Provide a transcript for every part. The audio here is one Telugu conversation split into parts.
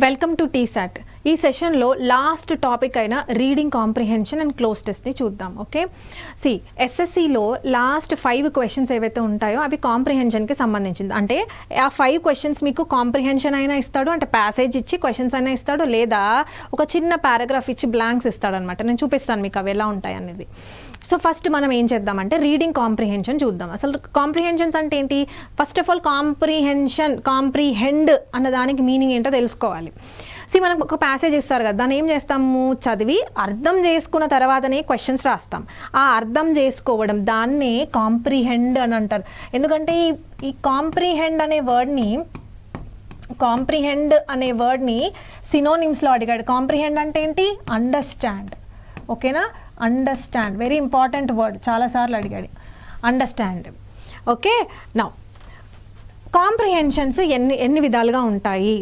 Welcome to T-SAT. ఈ సెషన్లో లాస్ట్ టాపిక్ అయిన రీడింగ్ కాంప్రిహెన్షన్ అండ్ క్లోజ్ టెస్ట్ని చూద్దాం. ఓకే, ఎస్ఎస్సిలో లాస్ట్ 5 క్వశ్చన్స్ ఏవైతే ఉంటాయో అవి కాంప్రిహెన్షన్కి సంబంధించింది. అంటే ఆ 5 క్వశ్చన్స్ మీకు కాంప్రిహెన్షన్ అయినా ఇస్తాడు, అంటే ప్యాసేజ్ ఇచ్చి క్వశ్చన్స్ అయినా ఇస్తాడు, లేదా ఒక చిన్న పారాగ్రాఫ్ ఇచ్చి బ్లాంక్స్ ఇస్తాడు అనమాట. నేను చూపిస్తాను మీకు అవి ఎలా ఉంటాయి అనేది. సో ఫస్ట్ మనం ఏం చేద్దామంటే రీడింగ్ కాంప్రిహెన్షన్ చూద్దాం. అసలు కాంప్రిహెన్షన్స్ అంటే ఏంటి? ఫస్ట్ ఆఫ్ ఆల్ కాంప్రిహెండ్ అన్న దానికి మీనింగ్ ఏంటో తెలుసుకోవాలి. మనకు ఒక ప్యాసేజ్ ఇస్తారు కదా, దాన్ని ఏం చేస్తాము, చదివి అర్థం చేసుకున్న తర్వాతనే క్వశ్చన్స్ రాస్తాం. ఆ అర్థం చేసుకోవడం దాన్నే కాంప్రిహెండ్ అని అంటారు. ఎందుకంటే ఈ కాంప్రిహెండ్ అనే వర్డ్ని సినోనిమ్స్లో అడిగాడు. కాంప్రిహెండ్ అంటే ఏంటి? అండర్స్టాండ్. ఓకేనా? అండర్స్టాండ్, వెరీ ఇంపార్టెంట్ వర్డ్, చాలాసార్లు అడిగాడు. అండర్స్టాండ్. ఓకే, నౌ కాంప్రిహెన్షన్స్ ఎన్ని విధాలుగా ఉంటాయి.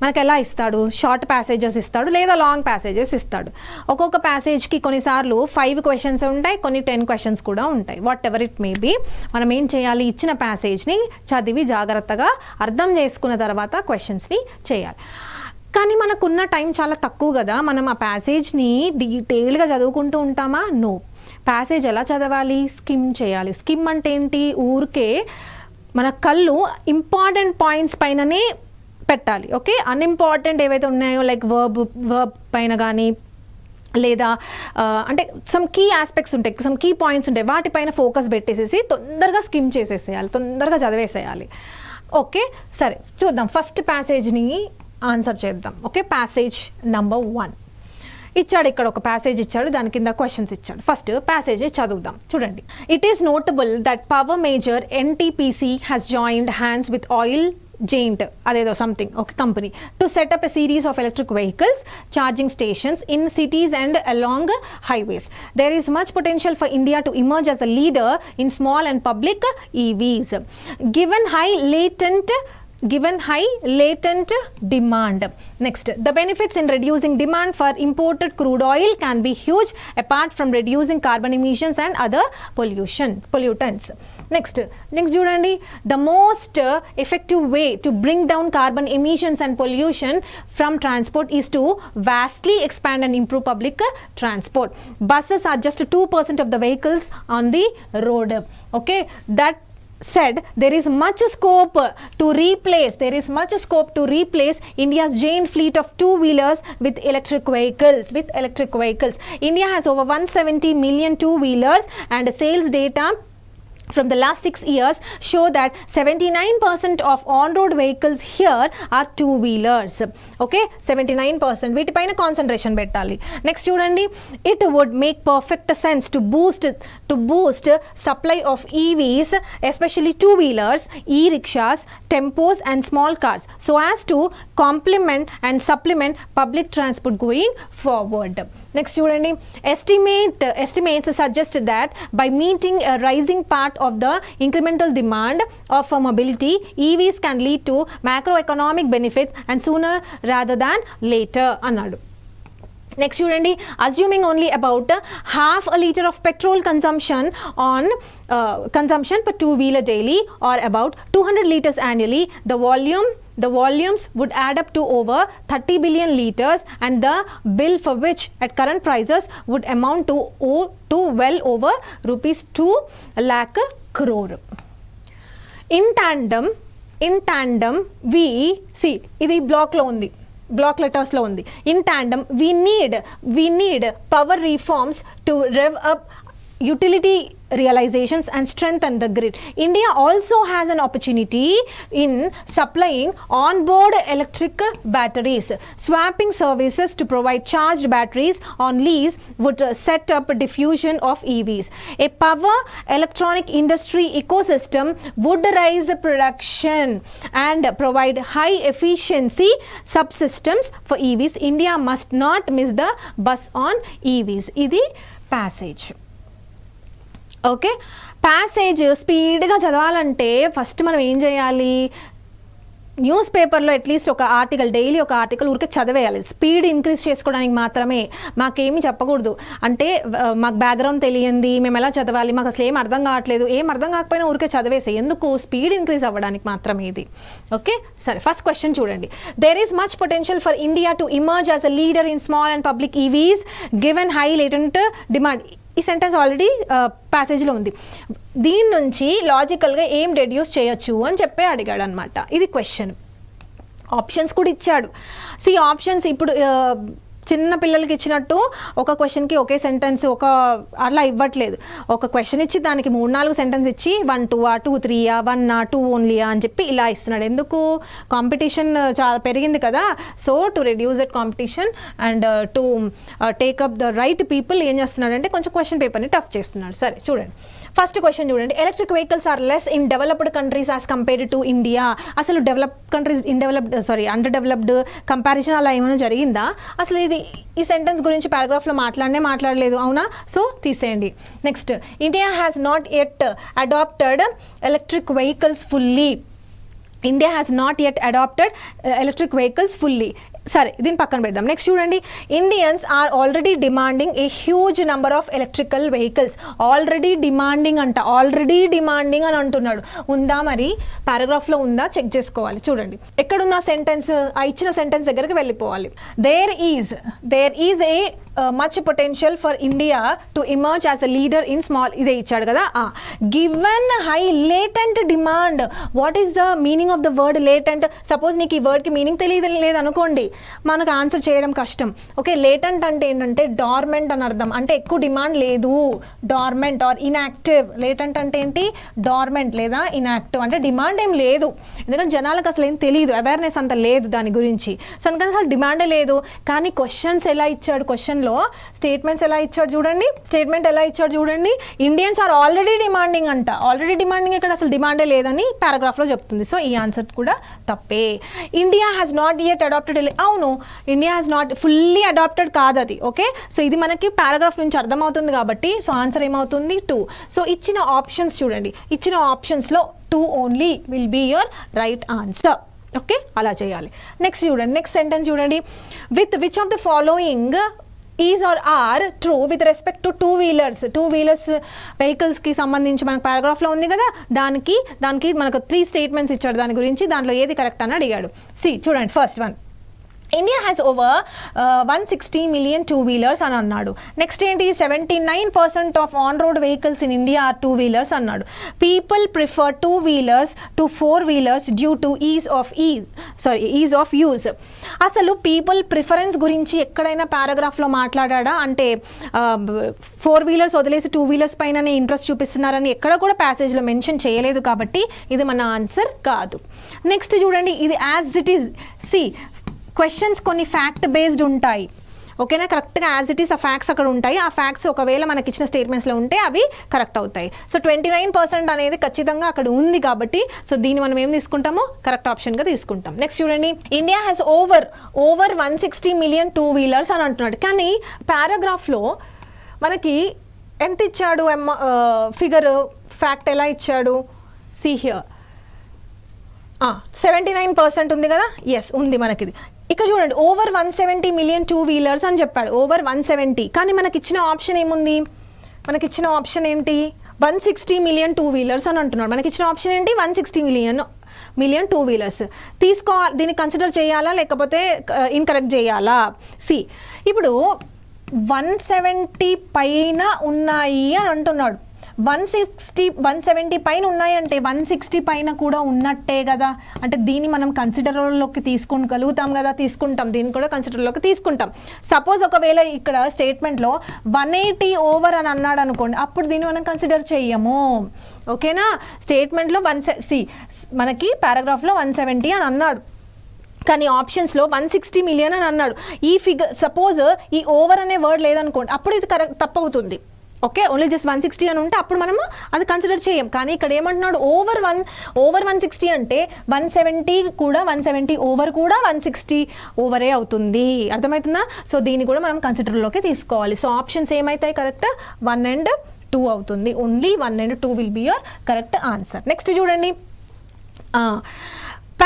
మనకు ఎలా ఇస్తాడు? షార్ట్ ప్యాసేజెస్ ఇస్తాడు, లేదా లాంగ్ ప్యాసేజెస్ ఇస్తాడు. ఒక్కొక్క ప్యాసేజ్కి కొన్నిసార్లు 5 క్వశ్చన్స్ ఉంటాయి, కొన్ని 10 క్వశ్చన్స్ కూడా ఉంటాయి. Whatever it may be, మనం ఏం చేయాలి? ఇచ్చిన ప్యాసేజ్ని చదివి జాగ్రత్తగా అర్థం చేసుకున్న తర్వాత క్వశ్చన్స్ని చేయాలి. కానీ మనకున్న టైం చాలా తక్కువ కదా, మనం ఆ ప్యాసేజ్ని డీటెయిల్గా చదువుకుంటూ ఉంటామా? నో. ప్యాసేజ్ ఎలా చదవాలి? స్కిమ్ చేయాలి. స్కిమ్ అంటే ఏంటి? ఊరికే మన కళ్ళు ఇంపార్టెంట్ పాయింట్స్ పైననే పెట్టాలి. ఓకే, అన్ఇంపార్టెంట్ ఏవైతే ఉన్నాయో లైక్ వర్బ్ పైన కానీ, లేదా అంటే సమ్ కీ ఆస్పెక్ట్స్ ఉంటాయి, సమ్ కీ పాయింట్స్ ఉంటాయి, వాటిపైన ఫోకస్ పెట్టేసేసి తొందరగా స్కిమ్ చేసేసేయాలి, తొందరగా చదివేసేయాలి. ఓకే, సరే చూద్దాం. ఫస్ట్ ప్యాసేజ్ని ఆన్సర్ చేద్దాం. ఓకే, ప్యాసేజ్ నెంబర్ 1 ఇచ్చాడు. ఇక్కడ ఒక ప్యాసేజ్ ఇచ్చాడు, దాని కింద క్వశ్చన్స్ ఇచ్చాడు. ఫస్ట్ ప్యాసేజ్ చదువుదాం. చూడండి. It is notable that power major NTPC has joined hands with oil Giant, adedo something, okay, company to set up a series of electric vehicles charging stations in cities and along highways. There is much potential for India to emerge as a leader in small and public EVs. Given high latent demand. Next, the benefits in reducing demand for imported crude oil can be huge, apart from reducing carbon emissions and other pollutants. Next చూడండి. The most effective way to bring down carbon emissions and pollution from transport is to vastly expand and improve public transport. Buses are just 2% of the vehicles on the road. Okay, that said, there is much scope to replace India's giant fleet of two-wheelers with electric vehicles. India has over 170 million two-wheelers, and sales data from the last 6 years show that 79% of on-road vehicles here are two-wheelers. Okay, 79%. వీటిపైన కాన్సంట్రేషన్ పెట్టాలి. నెక్స్ట్ చూడండి. It would make perfect sense to boost supply of EVs, especially two-wheelers, e-rickshaws, tempos and small cars, so as to complement and supplement public transport going forward. Next చూడండి. Estimates suggest that by meeting a rising part of the incremental demand of mobility, EVs can lead to macroeconomic benefits and sooner rather than later అన్నాడు. నెక్స్ట్ చూడండి. Assuming only about half a liter of petrol consumption per two-wheeler daily, or about 200 liters annually, the volumes would add up to over 30 billion liters, and the bill for which at current prices would amount to well over rupees 2 lakh crore. In tandem we see, ఇది బ్లాక్ లెటర్స్లో ఉంది. In tandem we need power reforms to rev up utility realizations and strengthen the grid. India also has an opportunity in supplying on-board electric batteries. Swapping services to provide charged batteries on lease would set up diffusion of EVs. A power electronic industry ecosystem would raise production and provide high efficiency subsystems for EVs. India must not miss the bus on EVs. ఇది passage. ఓకే, ప్యాసేజ్ స్పీడ్గా చదవాలంటే ఫస్ట్ మనం ఏం చేయాలి? న్యూస్ పేపర్లో అట్లీస్ట్ ఒక ఆర్టికల్, డైలీ ఒక ఆర్టికల్ ఊరికే చదివేయాలి. స్పీడ్ ఇంక్రీజ్ చేసుకోవడానికి మాత్రమే, మాకేమీ చెప్పకూడదు. అంటే మాకు బ్యాక్గ్రౌండ్ తెలియంది, మేము ఎలా చదవాలి, మాకు అసలు ఏం అర్థం కావట్లేదు, ఏం అర్థం కాకపోయినా ఊరికే చదివేసే, ఎందుకు, స్పీడ్ ఇంక్రీజ్ అవ్వడానికి మాత్రమే ఇది. ఓకే, సరే ఫస్ట్ క్వశ్చన్ చూడండి. There is much potential for India to emerge as a leader in small and public EVs given high latent demand. ఈ సెంటెన్స్ ఆల్రెడీ ప్యాసేజ్లో ఉంది. దీని నుంచి లాజికల్గా ఏం డెడ్యూస్ చేయొచ్చు అని చెప్పి అడిగాడు అనమాట. ఇది క్వశ్చన్. ఆప్షన్స్ కూడా ఇచ్చాడు. ఆప్షన్స్ ఇప్పుడు చిన్న పిల్లలకి ఇచ్చినట్టు ఒక క్వశ్చన్కి ఒకే సెంటెన్స్ అలా ఇవ్వట్లేదు. ఒక క్వశ్చన్ ఇచ్చి దానికి 3-4 సెంటెన్స్ ఇచ్చి 1 2 2 3 1 2 ఓన్లీ అని చెప్పి ఇలా ఇస్తున్నాడు. ఎందుకు, కాంపిటీషన్ చాలా పెరిగింది కదా. So to reduce that competition and to take up the right people ఏం చేస్తున్నాడంటే కొంచెం క్వశ్చన్ పేపర్ని టఫ్ చేస్తున్నాడు. సరే చూడండి, ఫస్ట్ క్వశ్చన్ చూడండి. Electric vehicles are less in developed countries as compared to India. అసలు developed countries under developed comparison అలా ఏమైనా జరిగిందా? అసలు ఈ సెంటెన్స్ గురించి పారాగ్రాఫ్లో మాట్లాడలేదు, అవునా? సో తీసేయండి. Next, India has not at adapted electric vehicles fully. India has not at adapted electric vehicles fully. సరే దీన్ని పక్కన పెడదాం. నెక్స్ట్ చూడండి, Indians are already demanding a huge number of electrical vehicles. Already demanding అని అంటున్నాడు. ఉందా మరి, పారాగ్రాఫ్లో ఉందా చెక్ చేసుకోవాలి. చూడండి ఎక్కడుందా సెంటెన్స్, ఆ ఇచ్చిన సెంటెన్స్ దగ్గరికి వెళ్ళిపోవాలి. There is a much potential for India to emerge as a leader in small. ఇదే ఇచ్చాడు కదా. Given high latent demand. What is the meaning of the word latent? Suppose నీకు ఈ వర్డ్కి మీనింగ్ తెలియలేదు అనుకోండి, మనకు ఆన్సర్ చేయడం కష్టం. ఓకే, లేటెంట్ అంటే ఏంటంటే డార్మెంట్ అని అర్థం, అంటే ఎక్కువ డిమాండ్ లేదు. Dormant are inactive. లేటెంట్ అంటే ఏంటి, డార్మెంట్ లేదా ఇన్యాక్టివ్, అంటే డిమాండ్ ఏం లేదు. ఎందుకంటే జనాలకు అసలు ఏం తెలియదు, అవేర్నెస్ అంత లేదు దాని గురించి. సో అందుకని అసలు డిమాండే లేదు. కానీ క్వశ్చన్స్ ఎలా ఇచ్చాడు, క్వశ్చన్లో స్టేట్మెంట్స్ ఎలా ఇచ్చాడు చూడండి. ఇండియన్స్ ఆర్ ఆల్రెడీ డిమాండింగ్ అంట. ఆల్రెడీ డిమాండింగ్ ఇక్కడ అసలు డిమాండే లేదని పారాగ్రాఫ్లో చెప్తుంది. సో ఈ ఆన్సర్ కూడా తప్పే. India has not yet adopted. అవును, India has not fully adopted కాదు అది. ఓకే, సో ఇది మనకి పారాగ్రాఫ్ నుంచి అర్థమవుతుంది కాబట్టి సో ఆన్సర్ ఏమవుతుంది 2. సో ఇచ్చిన ఆప్షన్స్ చూడండి, ఇచ్చిన ఆప్షన్స్లో 2 only will be your right answer. Okay, అలా చేయాలి. నెక్స్ట్ చూడండి, నెక్స్ట్ సెంటెన్స్ చూడండి. With which of the following is are are true with respect to two wheelers వెహికల్స్కి సంబంధించి మనకు పారాగ్రాఫ్లో ఉంది కదా. దానికి మనకు 3 స్టేట్మెంట్స్ ఇచ్చాడు దాని గురించి. దాంట్లో ఏది కరెక్ట్ అని అడిగాడు. చూడండి, first one, India has over 160 million two wheelers అని అన్నాడు. నెక్స్ట్ ఏంటి, 79% of on road vehicles in India are two wheelers అన్నాడు. People prefer two wheelers to four wheelers due to ease of use. అసలు పీపుల్ ప్రిఫరెన్స్ గురించి ఎక్కడైనా పారాగ్రాఫ్లో మాట్లాడా అంటే 4-వీలర్స్ వదిలేసి 2-వీలర్స్ పైననే ఇంట్రెస్ట్ చూపిస్తున్నారని ఎక్కడ కూడా ప్యాసేజ్లో మెన్షన్ చేయలేదు కాబట్టి ఇది మన ఆన్సర్ కాదు. నెక్స్ట్ చూడండి, ఇది యాజ్ ఇట్ ఈజ్. క్వశ్చన్స్ కొన్ని ఫ్యాక్ట్ బేస్డ్ ఉంటాయి. ఓకేనా, కరెక్ట్గా యాజ్ ఇట్ ఈస్ ఆ ఫ్యాక్ట్స్ అక్కడ ఉంటాయి. ఆ ఫ్యాక్ట్స్ ఒకవేళ మనకి ఇచ్చిన స్టేట్మెంట్స్లో ఉంటే అవి కరెక్ట్ అవుతాయి. సో 29% అనేది ఖచ్చితంగా అక్కడ ఉంది కాబట్టి సో దీన్ని మనం ఏం తీసుకుంటామో కరెక్ట్ ఆప్షన్గా తీసుకుంటాం. నెక్స్ట్ చూడండి, India has over 160 million two wheelers అని అంటున్నాడు. కానీ పారాగ్రాఫ్లో మనకి ఎంత ఇచ్చాడు ఫిగర్, ఫ్యాక్ట్ ఎలా ఇచ్చాడు? సీ హియర్ 79% ఉంది కదా. ఎస్ ఉంది మనకిది. ఇక్కడ చూడండి, ఓవర్ 170 million టూ-వీలర్స్ అని చెప్పాడు. ఓవర్ 170, కానీ మనకి ఇచ్చిన ఆప్షన్ ఏముంది? మనకి ఇచ్చిన ఆప్షన్ ఏంటి? 160 million టూ-వీలర్స్ అని అంటున్నాడు. మనకి ఇచ్చిన ఆప్షన్ ఏంటి? 160 million టూ-వీలర్స్. తీసుకోవాలి, దీన్ని కన్సిడర్ చేయాలా లేకపోతే ఇన్కరెక్ట్ చేయాలా? ఇప్పుడు 170 పైన ఉన్నాయి అని అంటున్నాడు. 170 పైన ఉన్నాయంటే 160 పైన కూడా ఉన్నట్టే కదా. అంటే దీన్ని మనం కన్సిడర్లోకి తీసుకోగలుగుతాం కదా, తీసుకుంటాం. దీన్ని కూడా కన్సిడర్లోకి తీసుకుంటాం. సపోజ్ ఒకవేళ ఇక్కడ స్టేట్మెంట్లో 180 ఓవర్ అని అన్నాడు అనుకోండి, అప్పుడు దీన్ని మనం కన్సిడర్ చెయ్యము. ఓకేనా, స్టేట్మెంట్లో మనకి పారాగ్రాఫ్లో 170 అని అన్నాడు, కానీ ఆప్షన్స్లో 160 million అని అన్నాడు. ఈ ఫిగర్ సపోజ్ ఈ ఓవర్ అనే వర్డ్ లేదనుకోండి, అప్పుడు ఇది కరెక్ట్ తప్పవుతుంది. ఓకే, ఓన్లీ జస్ట్ 160 అని ఉంటే అప్పుడు మనము అది కన్సిడర్ చేయం. కానీ ఇక్కడ ఏమంటున్నాడు, ఓవర్ 160 అంటే 170 కూడా 170 ఓవర్ కూడా 160 ఓవరే అవుతుంది. అర్థమవుతుందా? సో దీన్ని కూడా మనం కన్సిడర్లోకి తీసుకోవాలి. సో ఆప్షన్స్ ఏమవుతాయి కరెక్ట్? 1 and 2 అవుతుంది. Only 1 and 2 will be your correct answer. Next చూడండి,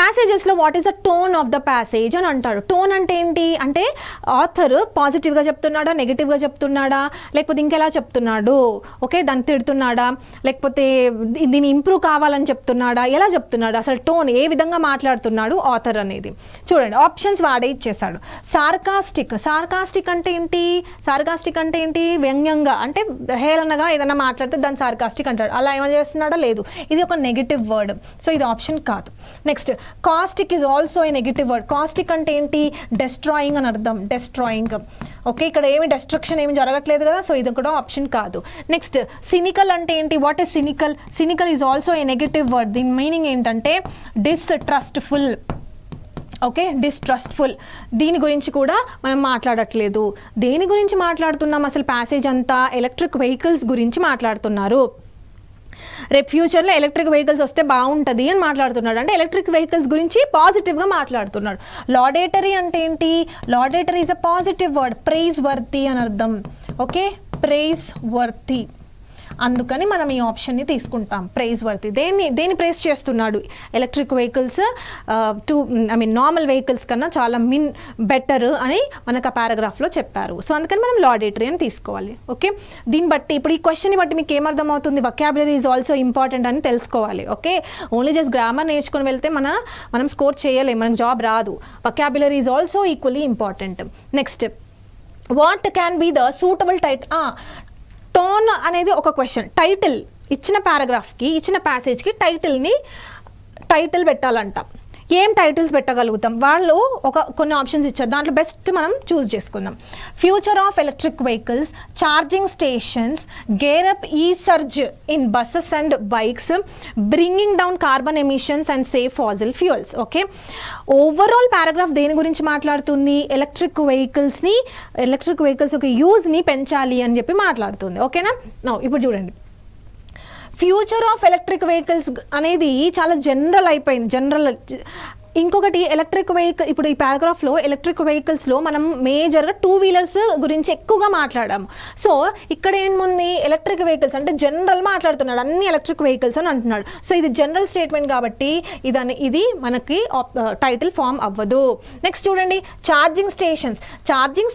ప్యాసేజెస్లో what is the tone of the passage అని అంటాడు. టోన్ అంటే ఏంటి అంటే ఆథర్ పాజిటివ్గా చెప్తున్నాడా, నెగిటివ్గా చెప్తున్నాడా, లేకపోతే ఇంకెలా చెప్తున్నాడు, ఓకే దాన్ని తిడుతున్నాడా, లేకపోతే దీన్ని ఇంప్రూవ్ కావాలని చెప్తున్నాడా, ఎలా చెప్తున్నాడు, అసలు టోన్ ఏ విధంగా మాట్లాడుతున్నాడు ఆథర్ అనేది. చూడండి ఆప్షన్స్ వాడే ఇచ్చేసాడు. సార్కాస్టిక్ అంటే ఏంటి, సార్కాస్టిక్ అంటే ఏంటి, వ్యంగ్యంగా అంటే హేళనగా ఏదైనా మాట్లాడితే దాన్ని సార్కాస్టిక్ అంటాడు. అలా ఏమైనా చేస్తున్నాడా, లేదు, ఇది ఒక నెగిటివ్ వర్డ్, సో ఇది ఆప్షన్ కాదు. Next caustic is also a negative word. Caustic అంటే ఏంటి, డెస్ట్రాయింగ్ అని అర్థం, డెస్ట్రాయింగ్. ఓకే ఇక్కడ ఏమి డెస్ట్రక్షన్ ఏమి జరగట్లేదు కదా, సో ఇది కూడా ఆప్షన్ కాదు. నెక్స్ట్ సినికల్ అంటే ఏంటి, what is cynical. Cynical is also a negative word. దీని మీనింగ్ ఏంటంటే డిస్ట్రస్ట్ఫుల్. ఓకే డిస్ట్రస్ట్ఫుల్, దీని గురించి కూడా మనం మాట్లాడట్లేదు. దేని గురించి మాట్లాడుతున్నాం, అసలు ప్యాసేజ్ అంతా ఎలక్ట్రిక్ వెహికల్స్ గురించి మాట్లాడుతున్నారు. రేపు ఫ్యూచర్లో ఎలక్ట్రిక్ వెహికల్స్ వస్తే బాగుంటుంది అని మాట్లాడుతున్నాడు, అంటే ఎలక్ట్రిక్ వెహికల్స్ గురించి పాజిటివ్గా మాట్లాడుతున్నాడు. లాడేటరీ అంటే ఏంటి, laudatory is a positive word, praiseworthy అని అర్థం. ఓకే ప్రైజ్ వర్తి, అందుకని మనం ఈ ఆప్షన్ని తీసుకుంటాం, ప్రైజ్ వర్తి. దేన్ని ప్రైజ్ చేస్తున్నాడు, ఎలక్ట్రిక్ వెహికల్స్ నార్మల్ వెహికల్స్ కన్నా చాలా బెటర్ అని మనకు ఆ పారాగ్రాఫ్లో చెప్పారు. సో అందుకని మనం లాడేటరీ అని తీసుకోవాలి. ఓకే దీన్ని బట్టి ఇప్పుడు ఈ క్వశ్చన్ని బట్టి మీకు ఏమర్థమవుతుంది, వొకాబులరీ ఈజ్ ఆల్సో ఇంపార్టెంట్ అని తెలుసుకోవాలి. ఓకే ఓన్లీ జస్ట్ గ్రామర్ నేర్చుకొని వెళ్తే మనం స్కోర్ చేయలేం, మనకు జాబ్ రాదు. Vocabulary is also equally important. Next what can be the suitable tone అనేది ఒక క్వశ్చన్. టైటిల్ ఇచ్చిన పారాగ్రాఫ్కి, ఇచ్చిన ప్యాసేజ్కి టైటిల్ పెట్టాలంట. ఏం టైటిల్స్ పెట్టగలుగుతాం, వాళ్ళు కొన్ని ఆప్షన్స్ ఇచ్చారు, దాంట్లో బెస్ట్ మనం చూస్ చేసుకుందాం. Future of electric vehicles, charging stations, gear up a surge in buses and bikes, bringing down carbon emissions and save fossil fuels. Okay overall paragraph దేని గురించి మాట్లాడుతుంది, ఎలక్ట్రిక్ వెహికల్స్ యొక్క యూజ్ని పెంచాలి అని చెప్పి మాట్లాడుతుంది. ఓకేనా ఇప్పుడు చూడండి, ఫ్యూచర్ ఆఫ్ ఎలక్ట్రిక్ వెహికల్స్ అనేది చాలా జనరల్ అయిపోయింది. ఇంకొకటి ఎలక్ట్రిక్ వెహికల్, ఇప్పుడు ఈ పారాగ్రాఫ్లో ఎలక్ట్రిక్ వెహికల్స్లో మనం మేజర్గా 2 వీలర్స్ గురించి ఎక్కువగా మాట్లాడాము. సో ఇక్కడ ఏముంది, ఎలక్ట్రిక్ వెహికల్స్ అంటే జనరల్ మాట్లాడుతున్నాడు, అన్ని ఎలక్ట్రిక్ వెహికల్స్ అని అంటున్నాడు. సో ఇది జనరల్ స్టేట్మెంట్ కాబట్టి ఇది మనకి టైటిల్ ఫామ్ అవ్వదు. నెక్స్ట్ చూడండి ఛార్జింగ్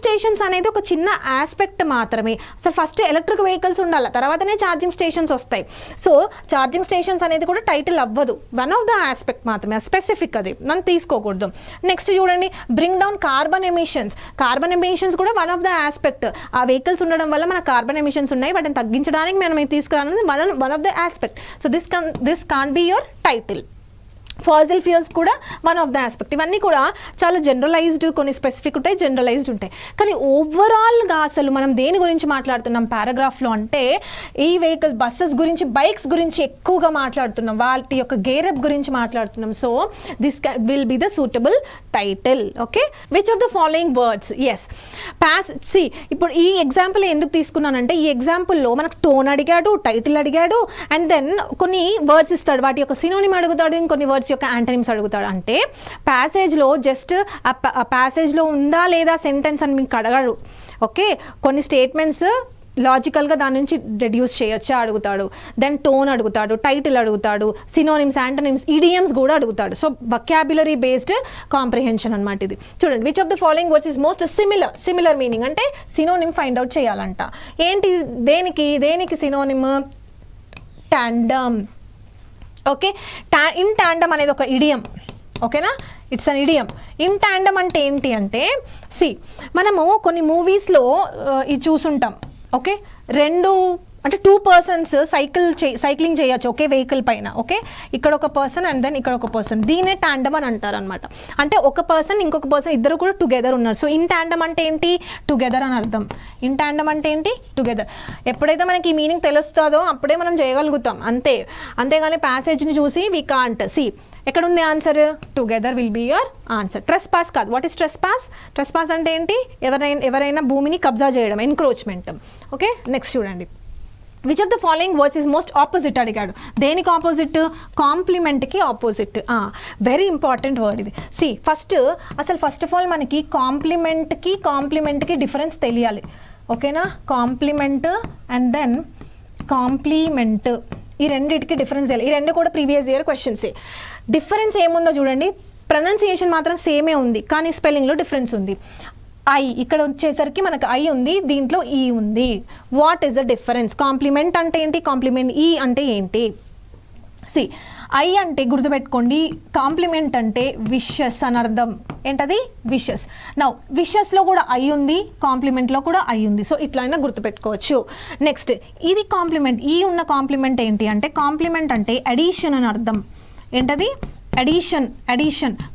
స్టేషన్స్ అనేది ఒక చిన్న ఆస్పెక్ట్ మాత్రమే. అసలు ఫస్ట్ ఎలక్ట్రిక్ వెహికల్స్ ఉండాలి, తర్వాతనే ఛార్జింగ్ స్టేషన్స్ వస్తాయి. సో ఛార్జింగ్ స్టేషన్స్ అనేది కూడా టైటిల్ అవ్వదు, వన్ ఆఫ్ ద ఆస్పెక్ట్ మాత్రమే, స్పెసిఫిక్ అది మనం తీసుకోకూడదు. నెక్స్ట్ చూడండి బ్రింగ్ డౌన్ కార్బన్ ఎమిషన్స్ కూడా వన్ ఆఫ్ ద ఆస్పెక్ట్. ఆ వెహికల్స్ ఉండడం వల్ల మన కార్బన్ ఎమిషన్స్ ఉన్నాయి, వాటిని తగ్గించడానికి మనం తీసుకురావాలని one of the aspect. So this can be your title. Fossil fuels కూడా వన్ ఆఫ్ ద ఆస్పెక్ట్. ఇవన్నీ కూడా చాలా జనరలైజ్డ్, కొన్ని స్పెసిఫిక్ ఉంటాయి, జనరలైజ్డ్ ఉంటాయి. కానీ ఓవరాల్గా అసలు మనం దేని గురించి మాట్లాడుతున్నాం పారాగ్రాఫ్లో అంటే ఈ వెహికల్స్, బస్సెస్ గురించి, బైక్స్ గురించి ఎక్కువగా మాట్లాడుతున్నాం, వాటి యొక్క గేరప్ గురించి మాట్లాడుతున్నాం. So this will be the suitable title. Okay which of the following words, yes ఇప్పుడు ఈ ఎగ్జాంపుల్ ఎందుకు తీసుకున్నానంటే ఈ ఎగ్జాంపుల్లో మనకు టోన్ అడిగాడు, టైటిల్ అడిగాడు, అండ్ దెన్ కొన్ని వర్డ్స్ ఇస్తాడు, వాటి యొక్క సినోనిమ్ అడుగుతాడు, ఇంకొన్ని వర్డ్స్ యొక్క యాంటనిమ్స్ అడుగుతాడు. అంటే ప్యాసేజ్లో జస్ట్ ఆ ప్యాసేజ్లో ఉందా లేదా సెంటెన్స్ అని మీకు అడగడు. ఓకే కొన్ని స్టేట్మెంట్స్ లాజికల్గా దాని నుంచి రెడ్యూస్ చేయొచ్చా అడుగుతాడు, దెన్ టోన్ అడుగుతాడు, టైటిల్ అడుగుతాడు, సినోనిమ్స్, యాంటనిమ్స్, ఇడియమ్స్ కూడా అడుగుతాడు. సో వొకాబులరీ బేస్డ్ కాంప్రిహెన్షన్ అనమాట ఇది. చూడండి which of the following words is most similar meaning అంటే సినోనిమ్ ఫైండ్ అవుట్ చేయాలంట. ఏంటి దేనికి synonym, tandem. Okay in tandem అనేది ఒక ఇడియం. ఓకేనా it's an idiom. In tandem అంటే ఏంటి అంటే మనము కొన్ని మూవీస్లో ఇది చూసుంటాం. ఓకే అంటే 2 persons సైక్లింగ్ చేయొచ్చు ఒకే వెహికల్ పైన. ఓకే ఇక్కడ ఒక పర్సన్ అండ్ దెన్ ఇక్కడ ఒక పర్సన్, దీనే టాండమ్ అని అంటారు అనమాట. అంటే ఒక పర్సన్ ఇంకొక పర్సన్ ఇద్దరు కూడా టుగెదర్ ఉన్నారు. సో ఇన్ టాండమ్ అంటే ఏంటి, టుగెదర్ అని అర్థం. ఇన్ టాండమ్ అంటే ఏంటి, టుగెదర్. ఎప్పుడైతే మనకి ఈ మీనింగ్ తెలుస్తుందో అప్పుడే మనం చేయగలుగుతాం, అంతేగాని ప్యాసేజ్ని చూసి వీ కాంట్ ఎక్కడ ఉంది answer, together will be your answer. Trespass కాదు. వాట్ ఈస్ ట్రెస్పాస్ అంటే ఏంటి, ఎవరైనా భూమిని కబ్జా చేయడం, ఎన్క్రోచ్మెంట్. ఓకే నెక్స్ట్ చూడండి which of the following words is most opposite అడిగాడు. దేనికి ఆపోజిట్, కాంప్లిమెంట్కి ఆపోజిట్. వెరీ ఇంపార్టెంట్ వర్డ్ ఇది. ఫస్ట్ ఆఫ్ ఆల్ మనకి కాంప్లిమెంట్కి డిఫరెన్స్ తెలియాలి. ఓకేనా కాంప్లిమెంట్ అండ్ దెన్ కాంప్లిమెంట్ ఈ రెండింటికి డిఫరెన్స్ తెలియాలి. ఈ రెండు కూడా ప్రీవియస్ ఇయర్ క్వశ్చన్సే. డిఫరెన్స్ ఏముందో చూడండి, ప్రొనౌన్సియేషన్ మాత్రం సేమే ఉంది కానీ స్పెల్లింగ్లో డిఫరెన్స్ ఉంది. ఐ ఇక్కడ వచ్చేసరికి మనకు ఐ ఉంది, దీంట్లో ఈ ఉంది. What is the difference? Complement అంటే ఏంటి, కాంప్లిమెంట్ ఈ అంటే ఏంటి? సి ఐ అంటే గుర్తుపెట్టుకోండి, కాంప్లిమెంట్ అంటే విషెస్ అని అర్థం. ఏంటది? విషెస్. నౌ విషెస్లో కూడా ఐ ఉంది, కాంప్లిమెంట్లో కూడా ఐ ఉంది. సో ఇట్లయినా గుర్తుపెట్టుకోవచ్చు. నెక్స్ట్ ఇది కాంప్లిమెంట్. ఈ ఉన్న కాంప్లిమెంట్ ఏంటి అంటే, కాంప్లిమెంట్ అంటే అడిషన్ అని అర్థం. ఏంటది? అడిషన్.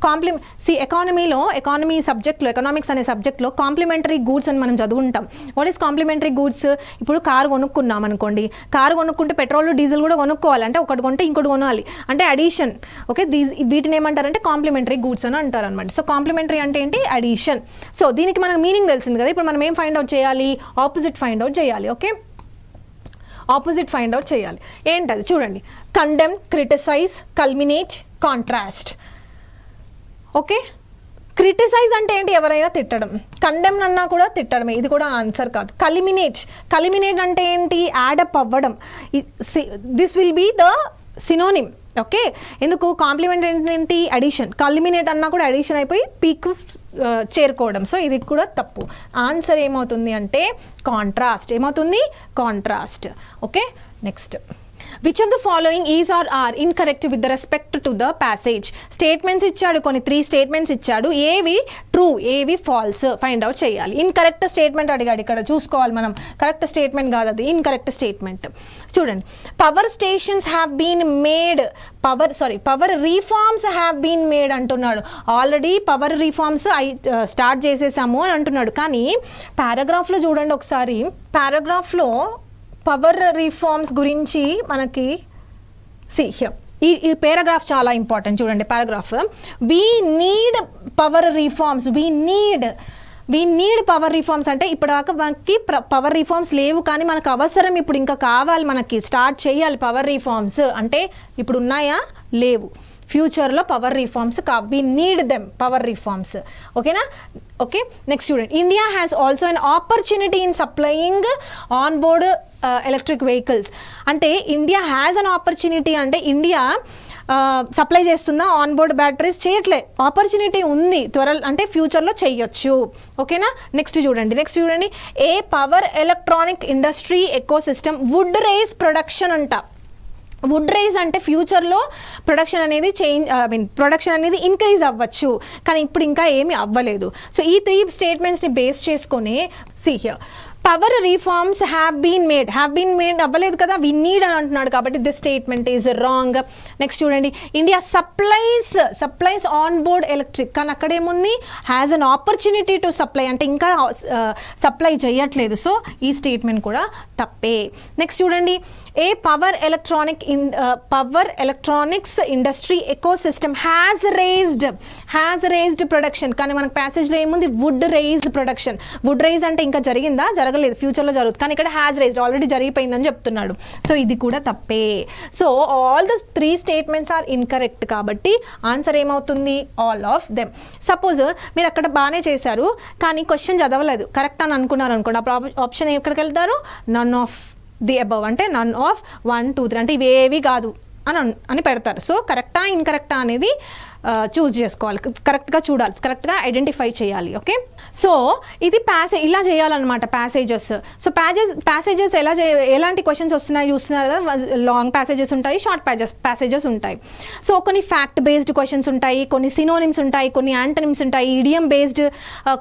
కాంప్లిమెంట్. సి ఎకానమీ సబ్జెక్ట్లో, ఎకనామిక్స్ అనే సబ్జెక్ట్లో కాంప్లిమెంటరీ గూడ్స్ అని మనం చదువుకుంటాం. What is complementary goods? ఇప్పుడు కారు కొనుక్కున్నాం అనుకోండి, కారు కొనుక్కుంటే పెట్రోల్ డీజిల్ కూడా కొనుక్కోవాలి, అంటే ఒకటి కొంటే ఇంకోటి కొనాలి, అంటే అడిషన్. ఓకే, వీటిని ఏమంటారంటే కాంప్లిమెంటరీ గూడ్స్ అని అంటారు అనమాట. సో కాంప్లిమెంటరీ అంటే ఏంటి? అడిషన్. సో దీనికి మనకు మీనింగ్ తెలిసింది కదా. ఇప్పుడు మనం ఏం ఫైండ్ అవుట్ చేయాలి? ఆపోజిట్ ఫైండ్ అవుట్ చేయాలి. ఓకే, ఆపోజిట్ ఫైండ్ అవుట్ చేయాలి. ఏంటది చూడండి, condemn, criticise, culminate, contrast. Okay, criticise అంటే ఏంటి? ఎవరైనా తిట్టడం. కండెమ్ అన్నా కూడా తిట్టడమే, ఇది కూడా ఆన్సర్ కాదు. కలిమినేట్ అంటే ఏంటి? యాడప్ అవ్వడం. This will be the synonym. Okay, ఎందుకు? కాంప్లిమెంట్ ఏంటి? అడిషన్. కల్మినేట్ అన్నా కూడా అడిషన్ అయిపోయి పీక్ చేరుకోవడం. సో ఇది కూడా తప్పు. ఆన్సర్ ఏమవుతుంది అంటే కాంట్రాస్ట్. ఏమవుతుంది? Contrast. Okay, next. Which of the following is or are incorrect with respect to the passage? Statements ఇచ్చాడు, కొన్ని 3 స్టేట్మెంట్స్ ఇచ్చాడు. ఏవి ట్రూ, ఏవి ఫాల్స్ ఫైండ్ అవుట్ చేయాలి. ఇన్కరెక్ట్ స్టేట్మెంట్ అడిగాడు, ఇక్కడ చూసుకోవాలి మనం. కరెక్ట్ స్టేట్మెంట్ కాదు అది, ఇన్కరెక్ట్ స్టేట్మెంట్. చూడండి, power stations have been made, power reforms have been made అంటున్నాడు. ఆల్రెడీ పవర్ రీఫార్మ్స్ స్టార్ట్ చేసేసాము అని అంటున్నాడు. కానీ పారాగ్రాఫ్లో చూడండి ఒకసారి, పారాగ్రాఫ్లో పవర్ రీఫార్మ్స్ గురించి మనకి ఈ పారాగ్రాఫ్ చాలా ఇంపార్టెంట్. చూడండి paragraph, we need power reforms. We need power reforms అంటే ఇప్పటిదాకా మనకి పవర్ రిఫార్మ్స్ లేవు, కానీ మనకు అవసరం ఇప్పుడు, ఇంకా కావాలి, మనకి స్టార్ట్ చేయాలి పవర్ రిఫార్మ్స్. అంటే ఇప్పుడు ఉన్నాయా? లేవు. ఫ్యూచర్లో power reforms we need them, power reforms. ఓకేనా? ఓకే, నెక్స్ట్ చూడండి, India has also an opportunity in supplying on board electric vehicles. అంటే ఇండియా హ్యాస్ అన్ ఆపర్చునిటీ అంటే ఇండియా సప్లై చేస్తుందా ఆన్ బోర్డ్ బ్యాటరీస్? చేయట్లే. ఆపర్చునిటీ ఉంది, అంటే ఫ్యూచర్లో చేయొచ్చు. ఓకేనా? నెక్స్ట్ చూడండి, a power electronic industry ecosystem would rise production అంట. వుడ్ రైజ్ అంటే ఫ్యూచర్లో ప్రొడక్షన్ అనేది ఇంక్రీజ్ అవ్వచ్చు, కానీ ఇప్పుడు ఇంకా ఏమీ అవ్వలేదు. సో ఈ 3 స్టేట్మెంట్స్ని బేస్ చేసుకొని power reforms have been made అవ్వలేదు కదా, వి నీడ్ అని అంటున్నాడు, కాబట్టి this statement is wrong. Next చూడండి, India supplies on board electric, కానీ అక్కడేముంది? Has an opportunity to supply, అంటే ఇంకా సప్లై చేయట్లేదు. సో ఈ స్టేట్మెంట్ కూడా తప్పే. నెక్స్ట్ చూడండి, a power electronics industry ecosystem has raised production, కానీ మనకు ప్యాసేజ్లో ఏముంది? Would rise production. Would rise అంటే ఇంకా జరిగిందా? జరగలేదు, ఫ్యూచర్లో జరుగుతుంది, కానీ ఇక్కడ హ్యాస్ రేజ్డ్, ఆల్రెడీ జరిగిపోయిందని చెప్తున్నాడు. సో ఇది కూడా తప్పే. So all the 3 statements are incorrect, కాబట్టి ఆన్సర్ ఏమవుతుంది? All of them. సపోజ్ మీరు అక్కడ బాగానే చేశారు, కానీ క్వశ్చన్ చదవలేదు, కరెక్ట్ అని అనుకున్నారు అనుకోండి, అప్పుడు ఆప్షన్ ఎక్కడికి వెళ్తారు? నన్ ఆఫ్ ది అబవ్, అంటే నన్ ఆఫ్ 1, 2, 3 అంటే ఇవేవి కాదు అని పెడతారు. సో కరెక్టా ఇన్కరెక్టా అనేది చూస్ చేసుకోవాలి, కరెక్ట్గా చూడాలి, కరెక్ట్గా ఐడెంటిఫై చేయాలి. ఓకే, సో ఇది ఇలా చేయాలన్నమాట ప్యాసేజెస్. సో ప్యాసేజెస్ ఎలాంటి క్వశ్చన్స్ వస్తున్నాయి చూస్తున్నారు కదా, లాంగ్ ప్యాసేజెస్ ఉంటాయి, షార్ట్ ప్యాసేజెస్ ఉంటాయి. సో కొన్ని ఫ్యాక్ట్ బేస్డ్ క్వశ్చన్స్ ఉంటాయి, కొన్ని సినోనిమ్స్ ఉంటాయి, కొన్ని యాంటనిమ్స్ ఉంటాయి, ఇడియం బేస్డ్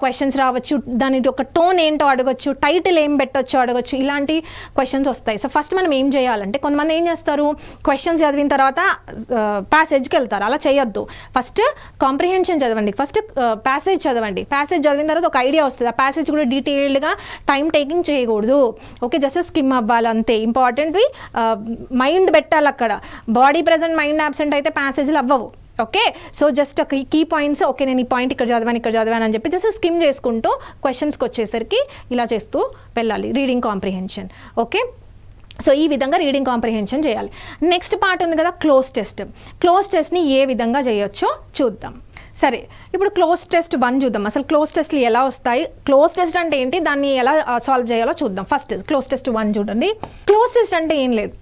క్వశ్చన్స్ రావచ్చు, దాని ఒక టోన్ ఏంటో అడగొచ్చు, టైటిల్ ఏం పెట్టొచ్చో అడగొచ్చు, ఇలాంటి క్వశ్చన్స్ వస్తాయి. సో ఫస్ట్ మనం ఏం చేయాలంటే, కొంతమంది ఏం చేస్తారు, క్వశ్చన్స్ చదివిన తర్వాత ప్యాసేజ్కి వెళ్తారు, అలా చేయొద్దు. ఫస్ట్ కాంప్రిహెన్షన్ చదవండి, ఫస్ట్ ప్యాసేజ్ చదవండి, ప్యాసేజ్ చదివిన తర్వాత ఒక ఐడియా వస్తుంది. ఆ ప్యాసేజ్ కూడా డీటెయిల్డ్గా టైం టేకింగ్ చేయకూడదు. ఓకే, జస్ట్ స్కిమ్ అవ్వాలి అంతే. ఇంపార్టెంట్వి మైండ్ పెట్టాలి అక్కడ. బాడీ ప్రెజెంట్, మైండ్ అబ్సెంట్ అయితే ప్యాసేజ్లు అవ్వవు. Okay, so just key points, okay నేను ఈ పాయింట్ ఇక్కడ చదివాను అని చెప్పి జస్ట్ స్కిమ్ చేసుకుంటూ క్వశ్చన్స్కి వచ్చేసరికి ఇలా చేస్తూ వెళ్ళాలి. Reading comprehension. ఓకే, సో ఈ విధంగా రీడింగ్ కాంప్రిహెన్షన్ చేయాలి. నెక్స్ట్ పార్ట్ ఉంది కదా, క్లోజ్ టెస్ట్ని ఏ విధంగా చేయొచ్చో చూద్దాం. సరే, ఇప్పుడు క్లోజ్ టెస్ట్ 1 చూద్దాం. అసలు క్లోజ్ టెస్ట్లు ఎలా వస్తాయి, క్లోజ్ టెస్ట్ అంటే ఏంటి, దాన్ని ఎలా సాల్వ్ చేయాలో చూద్దాం. ఫస్ట్ క్లోజ్ టెస్ట్ 1 చూడండి. క్లోజ్ టెస్ట్ అంటే ఏం లేదు,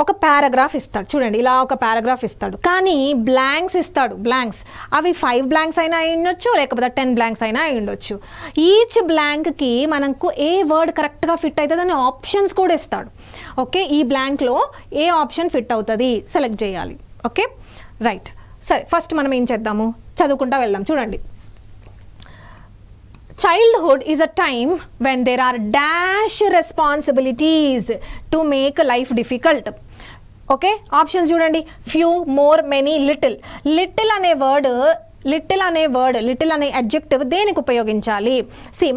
ఒక పారాగ్రాఫ్ ఇస్తాడు చూడండి, ఇలా ఒక పారాగ్రాఫ్ ఇస్తాడు, కానీ బ్లాంక్స్ ఇస్తాడు. బ్లాంక్స్ అవి 5 బ్లాంక్స్ అయినా అయి ఉండొచ్చు, లేకపోతే 10 బ్లాంక్స్ అయినా అయి ఉండొచ్చు. ఈచ్ బ్లాంక్కి మనకు ఏ వర్డ్ కరెక్ట్గా ఫిట్ అవుతుంది అని ఆప్షన్స్ కూడా ఇస్తాడు. ఓకే, ఈ బ్లాంక్లో ఏ ఆప్షన్ ఫిట్ అవుతుంది సెలెక్ట్ చేయాలి. ఓకే రైట్, సరే ఫస్ట్ మనం ఏం చేద్దాము, చదువుకుంటా వెళ్దాం. చూడండి, childhood is a time when there are dash responsibilities to make life difficult. Okay, options చూడండి, few, more, many, little. Little అనే అడ్జెక్టివ్ దేనికి ఉపయోగించాలి?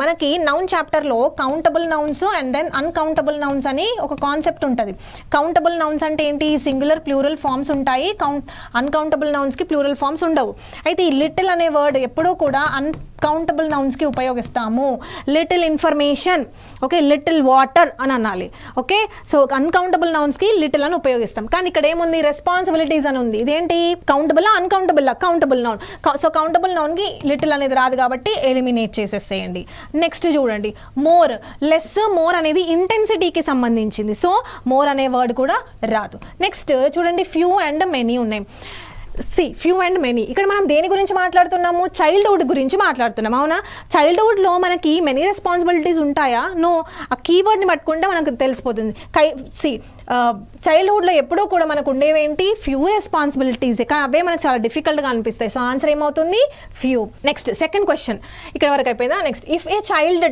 మనకి నౌన్ చాప్టర్లో countable nouns and then uncountable nouns అని ఒక కాన్సెప్ట్ ఉంటుంది. కౌంటబుల్ నౌన్స్ అంటే ఏంటి? సింగులర్ ప్లూరల్ ఫామ్స్ ఉంటాయి. అన్కౌంటబుల్ నౌన్స్కి ప్లూరల్ ఫామ్స్ ఉండవు. అయితే ఈ లిటిల్ అనే వర్డ్ ఎప్పుడూ కూడా అన్కౌంటబుల్ నౌన్స్కి ఉపయోగిస్తాము. Little information, okay, little water అని అనాలి. ఓకే, సో అన్కౌంటబుల్ నౌన్స్కి లిటిల్ అని ఉపయోగిస్తాం. కానీ ఇక్కడ ఏముంది? రెస్పాన్సిబిలిటీస్ అని ఉంది. ఇదేంటి? Countable uncountable? Countable noun. So countable నౌన్కి లిటిల్ అనేది రాదు కాబట్టి ఎలిమినేట్ చేసేసేయండి. నెక్స్ట్ చూడండి, మోర్. లెస్, మోర్ అనేది ఇంటెన్సిటీకి సంబంధించింది. సో మోర్ అనే వర్డ్ కూడా రాదు. నెక్స్ట్ చూడండి, ఫ్యూ అండ్ మెనీ ఉన్నాయి. Few and many. ఇక్కడ మనం దేని గురించి మాట్లాడుతున్నాము? చైల్డ్హుడ్ గురించి మాట్లాడుతున్నాం. అవునా? చైల్డ్హుడ్లో మనకి మెనీ రెస్పాన్సిబిలిటీస్ ఉంటాయా? నో. ఆ కీవర్డ్ని పట్టుకుంటే మనకు తెలిసిపోతుంది. చైల్డ్హుడ్లో ఎప్పుడూ కూడా మనకు ఉండేవేంటి? ఫ్యూ రెస్పాన్సిబిలిటీస్, కానీ అవే మనకు చాలా డిఫికల్ట్గా అనిపిస్తాయి. సో ఆన్సర్ ఏమవుతుంది? ఫ్యూ. నెక్స్ట్ సెకండ్ క్వశ్చన్ ఇక్కడ వరకు అయిపోయిందా? Next, if a child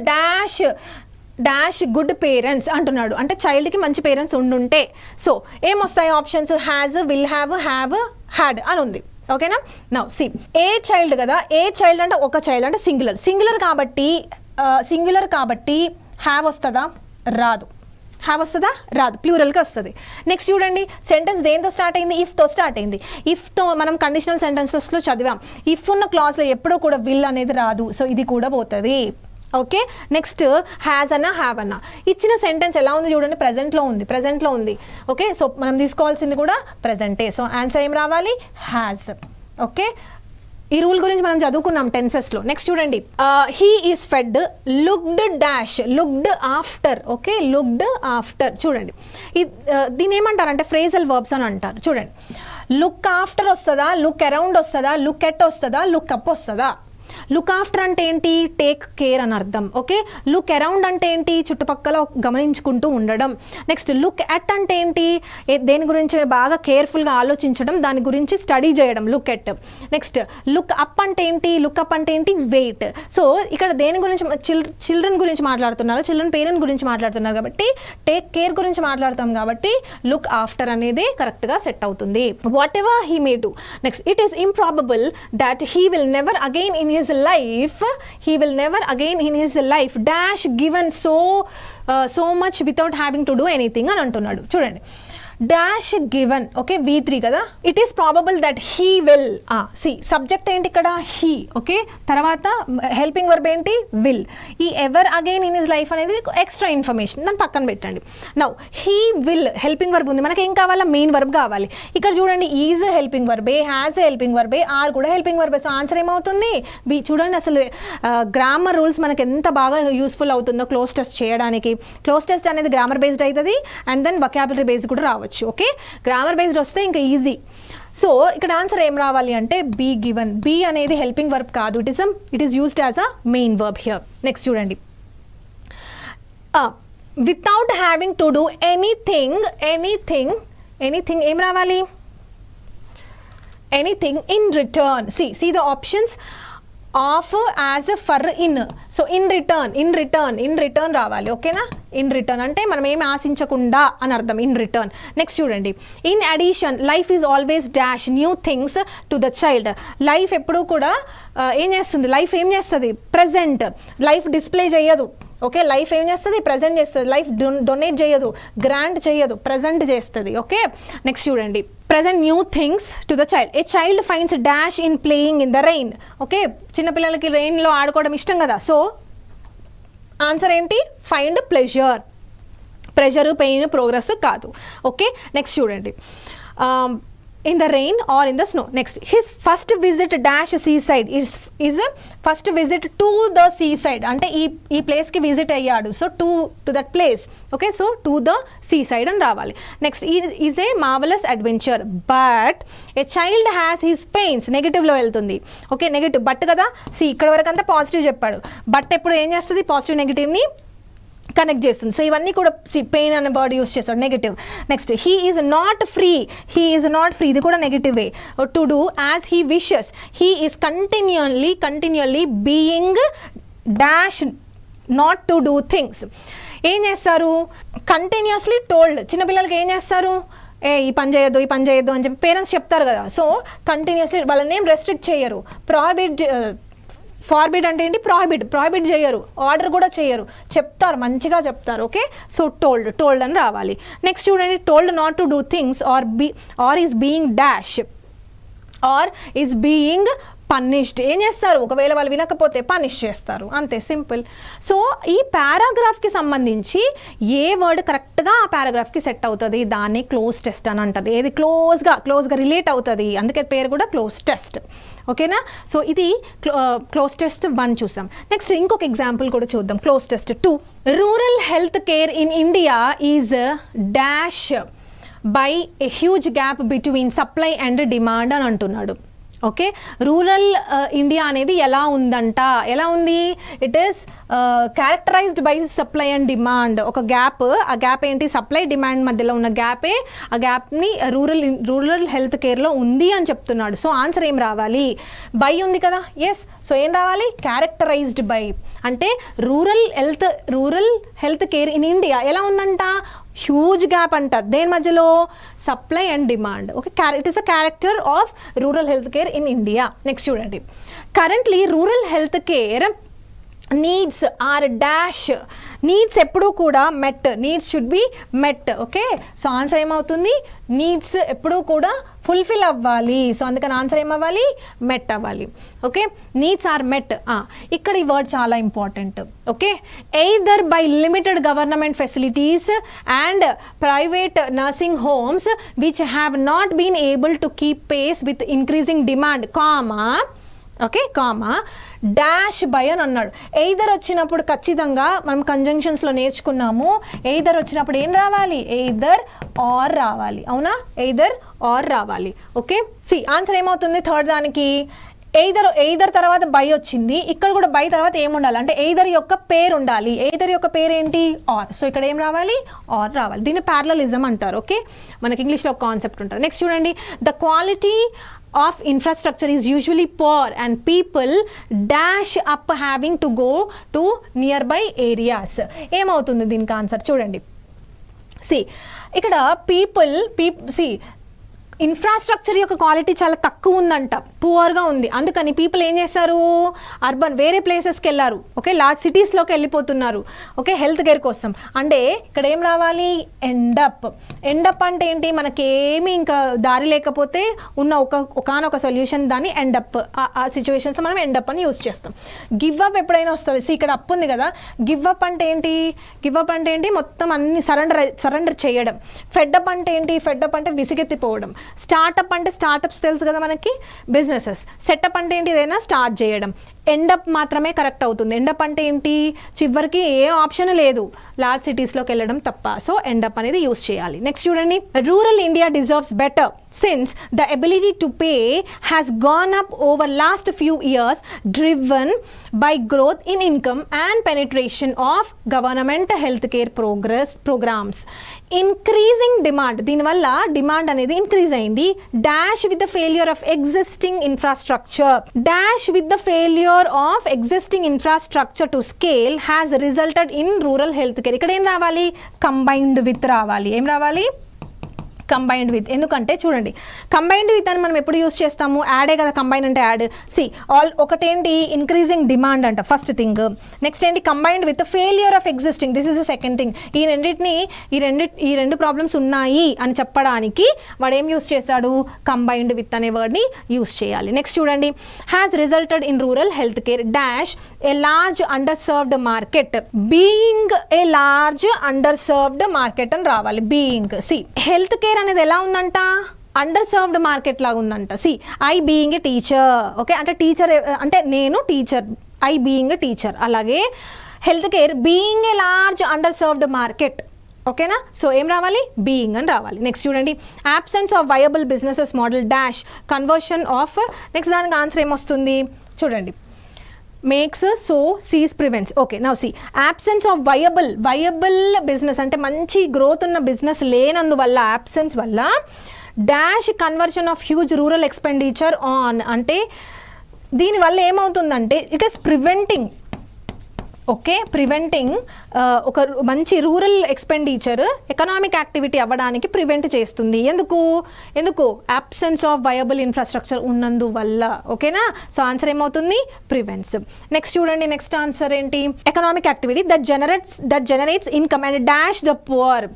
dash good parents అంటున్నాడు, అంటే చైల్డ్కి మంచి పేరెంట్స్ ఉండుంటే. సో ఏమొస్తాయి options? Has, will have, had అని ఉంది. ఓకేనా? నౌ ఏ చైల్డ్ కదా, ఏ చైల్డ్ అంటే ఒక చైల్డ్, అంటే సింగులర్ కాబట్టి హ్యావ్ వస్తుందా? రాదు. హ్యావ్ వస్తుందా? రాదు. ప్లూరల్కి వస్తుంది. నెక్స్ట్ చూడండి, సెంటెన్స్ దేంతో స్టార్ట్ అయింది? ఇఫ్తో స్టార్ట్ అయింది. ఇఫ్తో మనం కండిషనల్ సెంటెన్సెస్లో చదివాం. ఇఫ్ ఉన్న క్లాజ్లో ఎప్పుడూ కూడా విల్ అనేది రాదు. సో ఇది కూడా పోతుంది. ఓకే, నెక్స్ట్ హ్యాజ్ అన్నా హ్యావ్ అన్నా. ఇచ్చిన సెంటెన్స్ ఎలా ఉంది చూడండి, ప్రెజెంట్లో ఉంది. ఓకే, సో మనం తీసుకోవాల్సింది కూడా ప్రెజెంటే. సో ఆన్సర్ ఏం రావాలి? హ్యాజ్. ఓకే, ఈ రూల్ గురించి మనం చదువుకున్నాం టెన్సెస్లో. నెక్స్ట్ చూడండి, he is fed, looked after. Okay, looked after. చూడండి, దీని ఏమంటారంటే ఫ్రేజల్ వర్బ్స్ అని అంటారు. చూడండి, లుక్ ఆఫ్టర్ వస్తుందా, లుక్ అరౌండ్ వస్తుందా, లుక్ ఎట్ వస్తుందా, లుక్ అప్ వస్తుందా? లుక్ ఆఫ్టర్ అంటే ఏంటి? టేక్ కేర్ అని అర్థం. ఓకే, లుక్ అరౌండ్ అంటే ఏంటి? చుట్టుపక్కల గమనించుకుంటూ ఉండడం. నెక్స్ట్ లుక్ అట్ అంటే ఏంటి? దేని గురించి బాగా కేర్ఫుల్గా ఆలోచించడం, దాని గురించి స్టడీ చేయడం, look at. Next look up అంటే ఏంటి? లుక్ అప్ అంటే ఏంటి? వెయిట్. సో ఇక్కడ దేని గురించి? చిల్డ్రన్ గురించి మాట్లాడుతున్నారు, చిల్డ్రన్ పేరెంట్ గురించి మాట్లాడుతున్నారు కాబట్టి టేక్ కేర్ గురించి మాట్లాడతాం కాబట్టి లుక్ ఆఫ్టర్ అనేది కరెక్ట్గా సెట్ అవుతుంది. Whatever he may do. Next, it is improbable that he will never again in his life dash given so much without having to do anything అని అంటున్నాడు. చూడండి, డాష్ గివెన్. ఓకే, V3 కదా. It is probable that he will. Subject ఏంటి ఇక్కడ? హీ. ఓకే, తర్వాత హెల్పింగ్ వర్బ్ ఏంటి? విల్. ఈ ever again in his life అనేది ఎక్స్ట్రా ఇన్ఫర్మేషన్, దాన్ని పక్కన పెట్టండి. Now he will helping verb ఉంది, మనకి ఏం కావాలా? మెయిన్ వర్బ్ కావాలి. ఇక్కడ చూడండి, ఈజ్ హెల్పింగ్ వర్బే, హ్యాజ్ హెల్పింగ్ వర్బే, ఆర్ కూడా హెల్పింగ్ వర్బే. సో ఆన్సర్ ఏమవుతుంది? బి. చూడండి, అసలు గ్రామర్ రూల్స్ మనకి ఎంత బాగా యూస్ఫుల్ అవుతుందో క్లోజ్ టెస్ట్ చేయడానికి. క్లోజ్ టెస్ట్ అనేది గ్రామర్ బేస్డ్ అవుతుంది అండ్ దెన్ వొకాబులరీ బేస్డ్ కూడా రావచ్చు. ఓకే, గ్రామర్ బేస్డ్ వస్తే ఇంకా ఈజీ. సో ఇక్కడ ఆన్సర్ ఏం రావాలి అంటే బి గివెన్. బి అనేది హెల్పింగ్ వర్బ్ కాదు, it is used as a main verb here. Next చూడండి, without having to do anything ఏం రావాలి? Anything in return. see the options of, as, for, in. So in return రావాలి. ఓకేనా? ఇన్ రిటర్న్ అంటే మనం ఏమి ఆశించకుండా అని అర్థం, ఇన్ రిటర్న్. నెక్స్ట్ చూడండి, in addition life is always dash new things to the child. Life ఎప్పుడూ కూడా ఏం చేస్తుంది? లైఫ్ ఏం చేస్తుంది? ప్రెజెంట్. లైఫ్ డిస్ప్లే చేయదు. ఓకే, లైఫ్ ఏం చేస్తుంది? ప్రజెంట్ చేస్తుంది. లైఫ్ డొనేట్ చేయదు, గ్రాంట్ చేయదు, ప్రజెంట్ చేస్తుంది. ఓకే, నెక్స్ట్ చూడండి, present new things to the child. A child finds dash in playing in the rain. Okay, చిన్నపిల్లలకి రెయిన్లో ఆడుకోవడం ఇష్టం కదా. సో ఆన్సర్ ఏంటి? Find pleasure. Pressure, pain, progress కాదు. ఓకే, నెక్స్ట్ చూడండి, in the rain or in the snow. Next, his first visit dash seaside is first visit to the seaside. అంటే ఈ place కి visit అయ్యాడు. So to that place. Okay, so to the seaside అని రావాలి. Next, is a marvelous adventure, but a child has his pains. Negative లో వెళ్తుంది. ఓకే, నెగటివ్ బట్ కదా. సి ఇక్కడ వరకు అంతా పాజిటివ్ చెప్పాడు. బట్ ఎప్పుడు ఏం చేస్తుంది? పాజిటివ్ నెగటివ్ ని కనెక్ట్ చేస్తుంది. సో ఇవన్నీ కూడా పెయిన్ అనే వర్డ్ యూస్ చేస్తాడు, negative. Next, he is not free. ఇది కూడా నెగటివే. To do as he wishes. He is continually being dash not to do things. ఏం చేస్తారు? Continuously told. చిన్నపిల్లలకి ఏం చేస్తారు? ఈ పని చేయొద్దు అని చెప్పి పేరెంట్స్ చెప్తారు కదా. సో కంటిన్యూస్లీ వాళ్ళని ఏం రెస్ట్రిక్ట్ చేయరు. ఫార్బిడ్ అంటే ఏంటి? ప్రాహిబిట్ చేయరు, ఆర్డర్ కూడా చేయరు, చెప్తారు, మంచిగా చెప్తారు. ఓకే, సో టోల్డ్ అని రావాలి. నెక్స్ట్ చూడండి, told not to do things or is being dash or is being punished. ఏం చేస్తారు? ఒకవేళ వాళ్ళు వినకపోతే పనిష్ చేస్తారు, అంతే, సింపుల్. సో ఈ పారాగ్రాఫ్కి సంబంధించి ఏ వర్డ్ కరెక్ట్గా ఆ పారాగ్రాఫ్కి సెట్ అవుతుంది దాన్ని క్లోజ్ టెస్ట్ అని అంటారు. ఏది క్లోజ్గా రిలేట్ అవుతుంది, అందుకే పేరు కూడా క్లోజ్ టెస్ట్. ఓకేనా? సో ఇది క్లోజ్ టెస్ట్ 1 చూసాం. నెక్స్ట్ ఇంకొక ఎగ్జాంపుల్ కూడా చూద్దాం. Cloze test 2. Rural health care in India is dash by a huge gap between supply and demand అని అంటున్నాడు. ఓకే, రూరల్ ఇండియా అనేది ఎలా ఉంది? It is characterised by supply and demand. ఒక గ్యాప్, ఆ గ్యాప్ ఏంటి? సప్లై డిమాండ్ మధ్యలో ఉన్న గ్యాపే. ఆ గ్యాప్ని రూరల్ హెల్త్ కేర్లో ఉంది అని చెప్తున్నాడు. సో ఆన్సర్ ఏం రావాలి? బై ఉంది కదా. ఎస్, సో ఏం రావాలి? Characterised by. అంటే rural health care in India ఎలా ఉందంట? హ్యూజ్ గ్యాప్ అంట. దేని మధ్యలో? Supply and demand. Okay, it is a character of rural health care in India. Next చూడండి, currently rural health care needs are dash. Needs ఎప్పుడూ కూడా met. Needs should be met. Okay, so answer ఏమవుతుంది? నీడ్స్ ఎప్పుడూ కూడా ఫుల్ఫిల్ అవ్వాలి. సో అందుకని ఆన్సర్ ఏమవ్వాలి? మెట్ అవ్వాలి. Okay, needs are met. ఇక్కడ ఈ వర్డ్ చాలా important. Okay, either by limited government facilities and private nursing homes which have not been able to keep pace with increasing demand, okay, dash by అని అన్నాడు. ఎయిదర్ వచ్చినప్పుడు ఖచ్చితంగా మనం కంజంక్షన్స్లో నేర్చుకున్నాము. ఎయిదర్ వచ్చినప్పుడు ఏం రావాలి? ఎయిదర్ ఆర్ రావాలి. అవునా? ఎయిదర్ ఆర్ రావాలి. ఓకే, సి ఆన్సర్ ఏమవుతుంది? థర్డ్ దానికి ఎయిదర్ తర్వాత బై వచ్చింది. ఇక్కడ కూడా బై తర్వాత ఏముండాలి అంటే ఎయిదర్ యొక్క పేరు ఉండాలి. ఎయిదర్ యొక్క పేరు ఏంటి? ఆర్. సో ఇక్కడ ఏం రావాలి? ఆర్ రావాలి. దీన్ని ప్యారలలిజం అంటారు. ఓకే, మనకి ఇంగ్లీష్లో ఒక కాన్సెప్ట్ ఉంటుంది. నెక్స్ట్ చూడండి, the quality of infrastructure is usually poor and people dash up having to go to nearby areas. ఏమవుతుంది దీనికి ఆన్సర్? చూడండి, ఇక్కడ పీపుల్ ఇన్ఫ్రాస్ట్రక్చర్ యొక్క క్వాలిటీ చాలా తక్కువ ఉందంట, పువర్గా ఉంది. అందుకని పీపుల్ ఏం చేస్తారు? అర్బన్ వేరే ప్లేసెస్కి వెళ్ళారు. ఓకే, లార్జ్ సిటీస్లోకి వెళ్ళిపోతున్నారు. ఓకే, హెల్త్ కేర్ కోసం. అంటే ఇక్కడ ఏం రావాలి? ఎండప్ అంటే ఏంటి? మనకేమి ఇంకా దారి లేకపోతే ఉన్న ఒకనొక సొల్యూషన్, దాన్ని ఎండప్. ఆ సిచ్యువేషన్స్లో మనం ఎండప్ అని యూస్ చేస్తాం. గివ్ అప్ ఎప్పుడైనా వస్తుంది. ఇక్కడ అప్ ఉంది కదా. గివ్ అప్ అంటే ఏంటి? మొత్తం అన్ని సరెండర్ చేయడం. ఫెడ్అప్ అంటే ఏంటి? ఫెడ్అప్ అంటే విసిగెత్తిపోవడం. స్టార్ట్అప్ అంటే స్టార్ట్అప్స్ తెలుసు కదా మనకి, బిజినెసెస్. సెటప్ అంటే ఏంటి? ఏదైనా స్టార్ట్ చేయడం. ఎండప్ మాత్రమే కరెక్ట్ అవుతుంది. ఎండప్ అంటే ఏంటి? చివరికి ఏ ఆప్షన్ లేదు, లార్జ్ సిటీస్లోకి వెళ్ళడం తప్ప. సో ఎండప్ అనేది యూస్ చేయాలి. నెక్స్ట్ చూడండి, rural India deserves better since the ability to pay has gone up over last few years, driven by growth in income and penetration of government healthcare programs. Increasing demand, దీనివల్ల డిమాండ్ అనేది ఇంక్రీజ్ అయింది. Dash with the failure of existing infrastructure. Dash with the failure of existing infrastructure to scale has resulted in rural health care. ఇక్కడ ఏం రావాలి? కంబైన్డ్ విత్ రావాలి. ఏం రావాలి? Combined with. ఎందుకంటే చూడండి, కంబైన్డ్ విత్ అని మనం ఎప్పుడు యూస్ చేస్తాము? యాడే కదా. కంబైన్ అంటే యాడ్. ఒకటేంటి? ఇంక్రీజింగ్ డిమాండ్ అంట, ఫస్ట్ థింగ్. నెక్స్ట్ ఏంటి? Combined with failure of existing, this is the second thing. ఈ రెండు ప్రాబ్లమ్స్ ఉన్నాయి అని చెప్పడానికి వాడు ఏం యూస్ చేశాడు? కంబైన్డ్ విత్ అనే వర్డ్ని యూస్ చేయాలి. నెక్స్ట్ చూడండి, has resulted in rural health care dash A large underserved market. Being a large underserved market అని రావాలి. బీయింగ్. హెల్త్ కేర్ అనేది ఎలా ఉందంట? అండర్ సర్వ్డ్ మార్కెట్ లాగా ఉందంట. See I being a teacher, okay, అంటే టీచర్ అంటే నేను teacher, I being a teacher. అలాగే health care being a large underserved market, ఓకేనా. సో ఏం రావాలి, బీయింగ్ అని రావాలి. నెక్స్ట్ చూడండి, absence of viable businesses model dash conversion of, next దానికి ఆన్సర్ ఏమొస్తుంది చూడండి, makes so sees prevents. Okay, now see absence of viable business అంటే మంచి గ్రోత్ ఉన్న బిజినెస్ లేనందువల్ల, absence వల్ల dash conversion of huge rural expenditure on, అంటే దీనివల్ల ఏమవుతుందంటే it is preventing, okay, preventing ఒక మంచి రూరల్ ఎక్స్పెండిచర్ ఎకనామిక్ యాక్టివిటీ అవ్వడానికి ప్రివెంట్ చేస్తుంది. ఎందుకు అబ్సెన్స్ ఆఫ్ వయబుల్ ఇన్ఫ్రాస్ట్రక్చర్ ఉన్నందువల్ల, ఓకేనా. సో ఆన్సర్ ఏమవుతుంది, ప్రివెంట్స్. నెక్స్ట్ చూడండి, నెక్స్ట్ ఆన్సర్ ఏంటి, economic activity that generates income and dash the poor.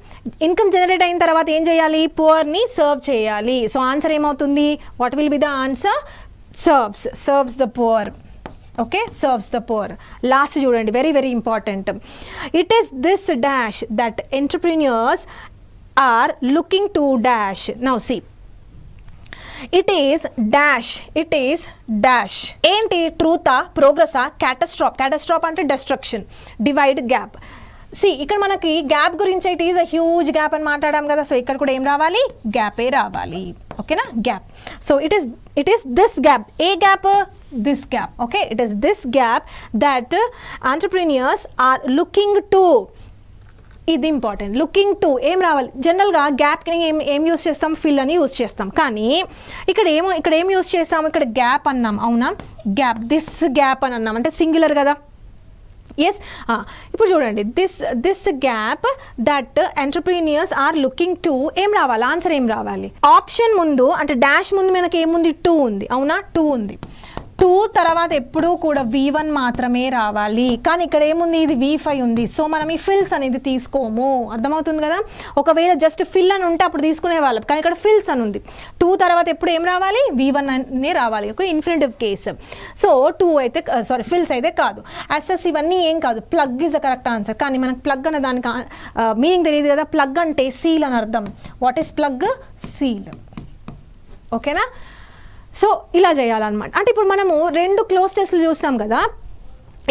Income generate అయిన తర్వాత ఏం చేయాలి, పువర్ని సర్వ్ చేయాలి. సో ఆన్సర్ ఏమవుతుంది, what will be the answer, serves the poor, okay, serves the poor. Last చూడండి, very very important, it is this dash that entrepreneurs are looking to dash. Now see it is dash ఏంటి, ట్రూతా, ప్రోగ్రెసా, క్యాటస్ట్రాప్ అంటే డెస్ట్రక్షన్, డివైడ్, గ్యాప్. సి ఇక్కడ మనకి గ్యాప్ గురించి it is a huge gap అని మాట్లాడాం కదా. సో ఇక్కడ కూడా ఏం రావాలి, గ్యాపే రావాలి, ఓకేనా, gap. So it is this gap, A gap, this gap, okay, it is this gap that entrepreneurs are looking to. ఇది ఇంపార్టెంట్, లుకింగ్ టు ఏం రావాలి, జనరల్గా గ్యాప్కి ఏం యూస్ చేస్తాం, ఫిల్ అని యూస్ చేస్తాం. కానీ ఇక్కడ ఏం యూస్ చేస్తాం, ఇక్కడ గ్యాప్ అన్నాం, అవునా, గ్యాప్, దిస్ గ్యాప్ అని అన్నాం, అంటే సింగులర్ కదా. ఎస్, ఇప్పుడు చూడండి, this gap that entrepreneurs are looking to, ఏం రావాలి, ఆన్సర్ ఏం రావాలి, ఆప్షన్ ముందు అంటే డాష్ ముందు మనకి ఏముంది, 2 ఉంది, అవునా, 2 ఉంది. 2 తర్వాత ఎప్పుడూ కూడా V1 మాత్రమే రావాలి. కానీ ఇక్కడ ఏముంది, ఇది V5 ఉంది. సో మనం ఈ ఫిల్స్ అనేది తీసుకోము, అర్థమవుతుంది కదా. ఒకవేళ జస్ట్ ఫిల్ అని ఉంటే అప్పుడు తీసుకునే వాళ్ళం, కానీ ఇక్కడ ఫిల్స్ అని ఉంది. 2 తర్వాత ఎప్పుడు ఏం రావాలి, V1 అనే రావాలి, ఒక ఇన్ఫినిటివ్ కేసు. సో 2 అయితే ఫిల్స్ అయితే కాదు. SSC ఇవన్నీ ఏం కాదు, plug is the correct answer. కానీ మనకు ప్లగ్ అనే దానికి మీనింగ్ తెలియదు కదా. ప్లగ్ అంటే సీల్ అని అర్థం. వాట్ ఈస్ ప్లగ్, సీల్, ఓకేనా. సో ఇలా చేయాలన్నమాట. అంటే ఇప్పుడు మనము 2 క్లోజ్ టెస్ట్లు చూస్తాం కదా,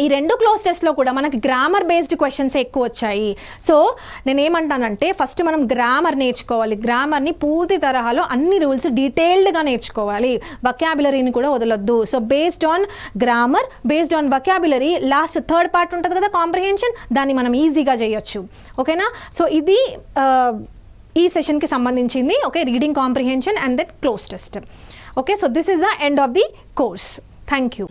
ఈ 2 క్లోజ్ టెస్ట్లో కూడా మనకి గ్రామర్ బేస్డ్ క్వశ్చన్స్ ఎక్కువ వచ్చాయి. సో నేనేమంటానంటే ఫస్ట్ మనం గ్రామర్ నేర్చుకోవాలి, గ్రామర్ని పూర్తి తరహాలో అన్ని రూల్స్ డీటెయిల్డ్గా నేర్చుకోవాలి, వొకాబులరీని కూడా వదలొద్దు. So based on grammar, based on vocabulary, last 3rd part ఉంటుంది కదా కాంప్రిహెన్షన్, దాన్ని మనం ఈజీగా చేయొచ్చు, ఓకేనా. సో ఇది ఈ సెషన్కి సంబంధించింది, okay, reading comprehension and that cloze test. Okay, so this is the end of the course. Thank you.